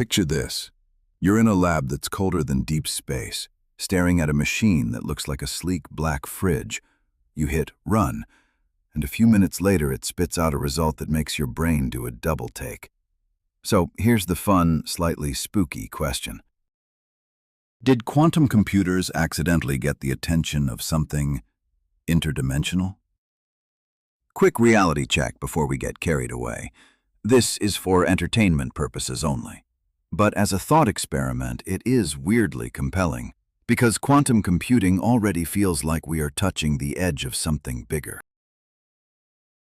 Picture this. You're in a lab that's colder than deep space, staring at a machine that looks like a sleek black fridge. You hit run, and a few minutes later it spits out a result that makes your brain do a double take. So here's the fun, slightly spooky question. Did quantum computers accidentally get the attention of something interdimensional? Quick reality check before we get carried away. This is for entertainment purposes only. But as a thought experiment, it is weirdly compelling, because quantum computing already feels like we are touching the edge of something bigger.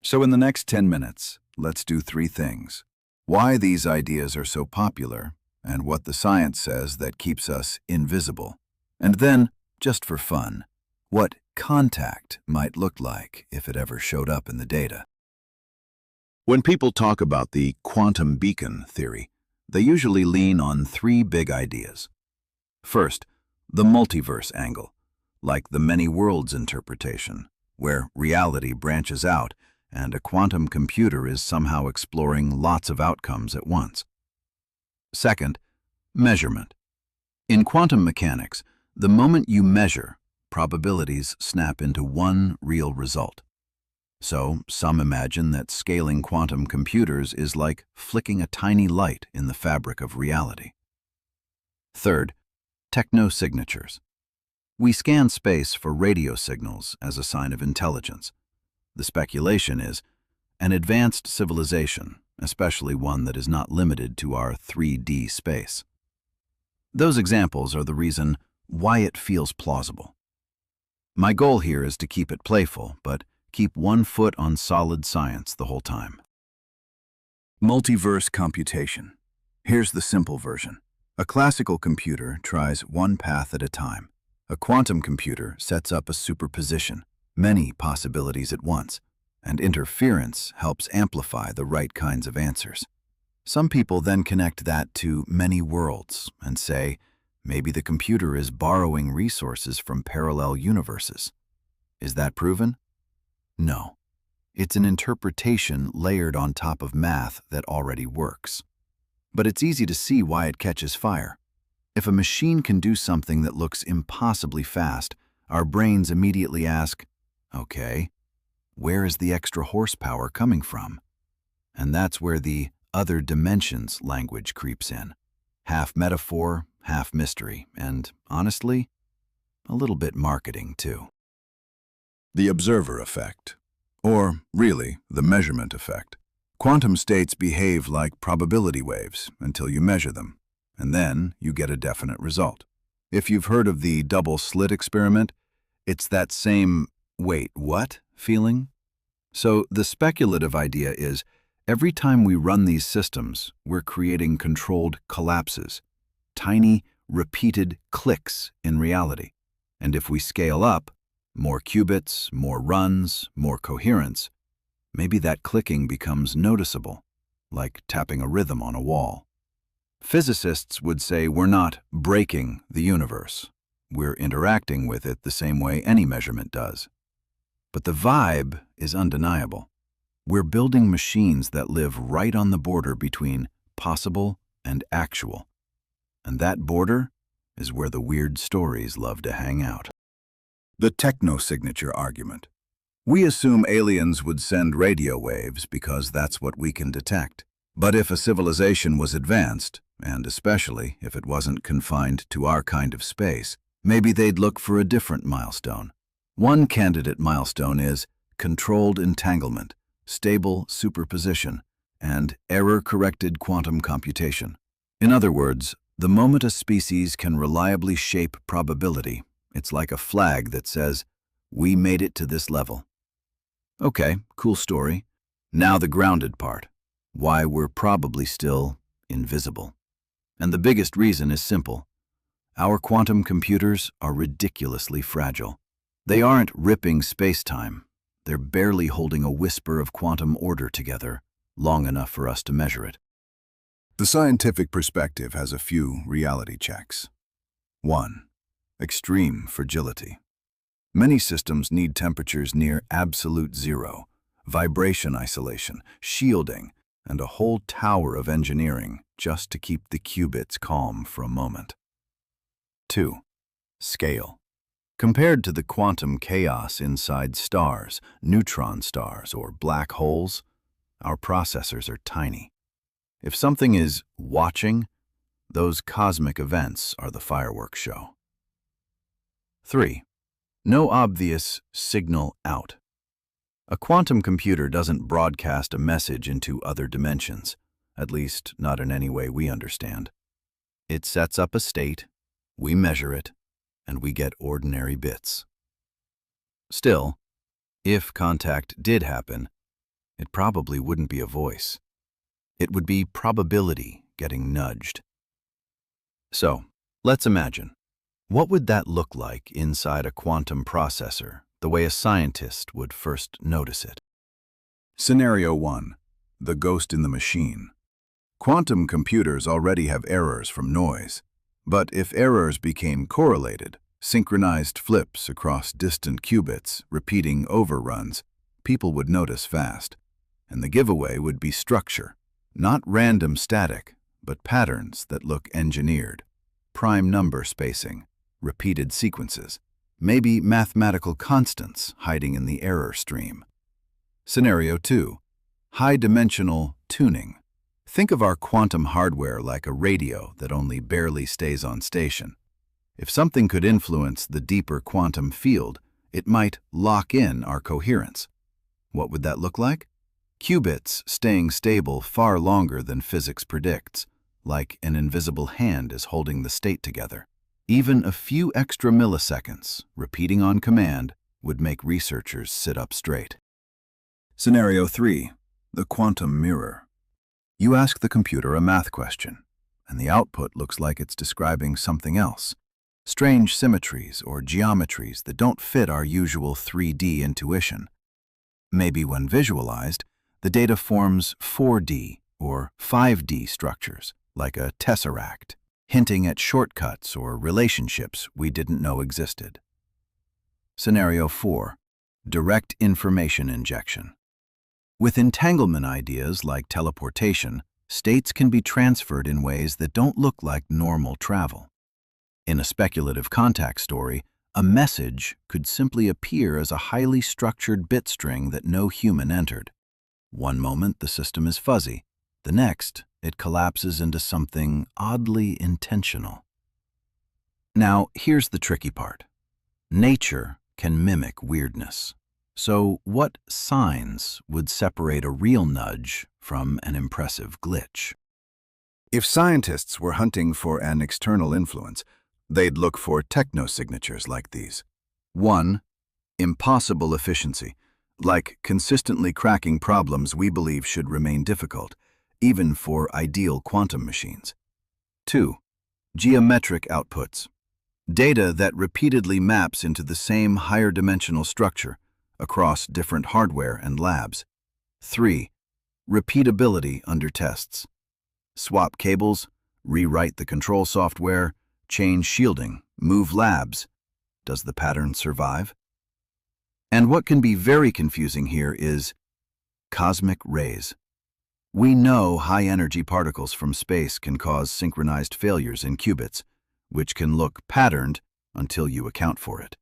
So in the next 10 minutes, let's do 3 things. Why these ideas are so popular, and what the science says that keeps us invisible. And then, just for fun, what contact might look like if it ever showed up in the data. When people talk about the quantum beacon theory, they usually lean on 3 big ideas. First, the multiverse angle, like the many worlds interpretation, where reality branches out and a quantum computer is somehow exploring lots of outcomes at once. Second, measurement. In quantum mechanics, the moment you measure, probabilities snap into one real result. So, some imagine that scaling quantum computers is like flicking a tiny light in the fabric of reality. Third, techno-signatures. We scan space for radio signals as a sign of intelligence. The speculation is an advanced civilization, especially one that is not limited to our 3D space. Those examples are the reason why it feels plausible. My goal here is to keep it playful, but keep one foot on solid science the whole time. Multiverse computation. Here's the simple version. A classical computer tries one path at a time. A quantum computer sets up a superposition, many possibilities at once, and interference helps amplify the right kinds of answers. Some people then connect that to many worlds and say, maybe the computer is borrowing resources from parallel universes. Is that proven? No. It's an interpretation layered on top of math that already works. But it's easy to see why it catches fire. If a machine can do something that looks impossibly fast, our brains immediately ask, okay, where is the extra horsepower coming from? And that's where the other dimensions language creeps in. Half metaphor, half mystery, and honestly, a little bit marketing too. The observer effect, or really the measurement effect. Quantum states behave like probability waves until you measure them, and then you get a definite result. If you've heard of the double slit experiment, it's that same "wait, what?" feeling. So the speculative idea is, every time we run these systems, we're creating controlled collapses, tiny, repeated clicks in reality. And if we scale up, more qubits, more runs, more coherence, maybe that clicking becomes noticeable, like tapping a rhythm on a wall. Physicists would say we're not breaking the universe. We're interacting with it the same way any measurement does. But the vibe is undeniable. We're building machines that live right on the border between possible and actual. And that border is where the weird stories love to hang out. The techno-signature argument. We assume aliens would send radio waves because that's what we can detect. But if a civilization was advanced, and especially if it wasn't confined to our kind of space, maybe they'd look for a different milestone. One candidate milestone is controlled entanglement, stable superposition, and error-corrected quantum computation. In other words, the moment a species can reliably shape probability, it's like a flag that says, we made it to this level. Okay, cool story. Now the grounded part. Why we're probably still invisible. And the biggest reason is simple. Our quantum computers are ridiculously fragile. They aren't ripping space-time. They're barely holding a whisper of quantum order together, long enough for us to measure it. The scientific perspective has a few reality checks. 1. Extreme fragility. Many systems need temperatures near absolute zero, vibration isolation, shielding, and a whole tower of engineering just to keep the qubits calm for a moment. 2. Scale. Compared to the quantum chaos inside stars, neutron stars, or black holes, our processors are tiny. If something is watching, those cosmic events are the fireworks show. 3. No obvious signal out. A quantum computer doesn't broadcast a message into other dimensions, at least not in any way we understand. It sets up a state, we measure it, and we get ordinary bits. Still, if contact did happen, it probably wouldn't be a voice. It would be probability getting nudged. So, let's imagine. What would that look like inside a quantum processor, the way a scientist would first notice it? Scenario 1. The ghost in the machine. Quantum computers already have errors from noise. But if errors became correlated, synchronized flips across distant qubits, repeating overruns, people would notice fast. And the giveaway would be structure. Not random static, but patterns that look engineered. Prime number spacing, repeated sequences, maybe mathematical constants hiding in the error stream. Scenario 2. High-dimensional tuning. Think of our quantum hardware like a radio that only barely stays on station. If something could influence the deeper quantum field, it might lock in our coherence. What would that look like? Qubits staying stable far longer than physics predicts, like an invisible hand is holding the state together. Even a few extra milliseconds, repeating on command, would make researchers sit up straight. Scenario 3. The quantum mirror. You ask the computer a math question, and the output looks like it's describing something else. Strange symmetries or geometries that don't fit our usual 3D intuition. Maybe when visualized, the data forms 4D or 5D structures, like a tesseract, hinting at shortcuts or relationships we didn't know existed. Scenario 4. Direct information injection. With entanglement ideas like teleportation, states can be transferred in ways that don't look like normal travel. In a speculative contact story, a message could simply appear as a highly structured bit string that no human entered. One moment the system is fuzzy, the next it collapses into something oddly intentional. Now, here's the tricky part. Nature can mimic weirdness. So what signs would separate a real nudge from an impressive glitch? If scientists were hunting for an external influence, they'd look for technosignatures like these. 1. Impossible efficiency, like consistently cracking problems we believe should remain difficult, even for ideal quantum machines. 2. Geometric outputs, data that repeatedly maps into the same higher-dimensional structure across different hardware and labs. 3. Repeatability under tests. Swap cables, rewrite the control software, change shielding, move labs. Does the pattern survive? And what can be very confusing here is cosmic rays. We know high-energy particles from space can cause synchronized failures in qubits, which can look patterned until you account for it.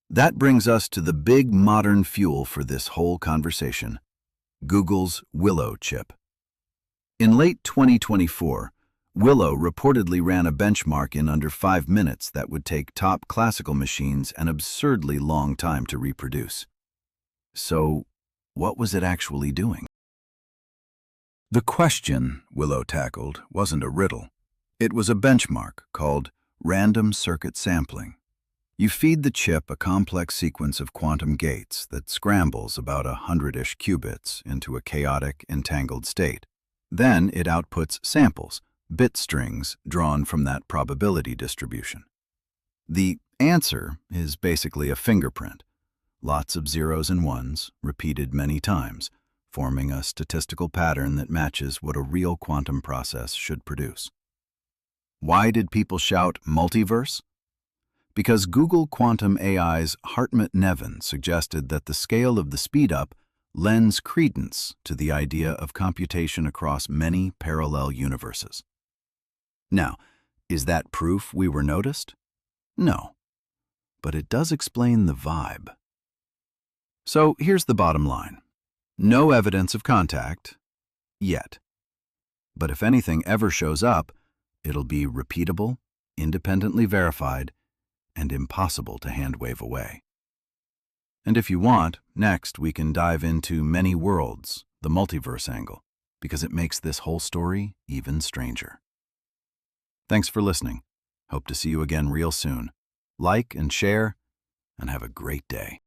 That brings us to the big modern fuel for this whole conversation, Google's Willow chip. In late 2024, Willow reportedly ran a benchmark in under 5 minutes that would take top classical machines an absurdly long time to reproduce. So, what was it actually doing? The question Willow tackled wasn't a riddle. It was a benchmark called random circuit sampling. You feed the chip a complex sequence of quantum gates that scrambles about 100-ish qubits into a chaotic, entangled state. Then it outputs samples, bit strings drawn from that probability distribution. The answer is basically a fingerprint. Lots of zeros and ones, repeated many times, forming a statistical pattern that matches what a real quantum process should produce. Why did people shout multiverse? Because Google Quantum AI's Hartmut Neven suggested that the scale of the speedup lends credence to the idea of computation across many parallel universes. Now, is that proof we were noticed? No, but it does explain the vibe. So here's the bottom line. No evidence of contact, yet. But if anything ever shows up, it'll be repeatable, independently verified, and impossible to hand-wave away. And if you want, next we can dive into many worlds, the multiverse angle, because it makes this whole story even stranger. Thanks for listening. Hope to see you again real soon. Like and share, and have a great day.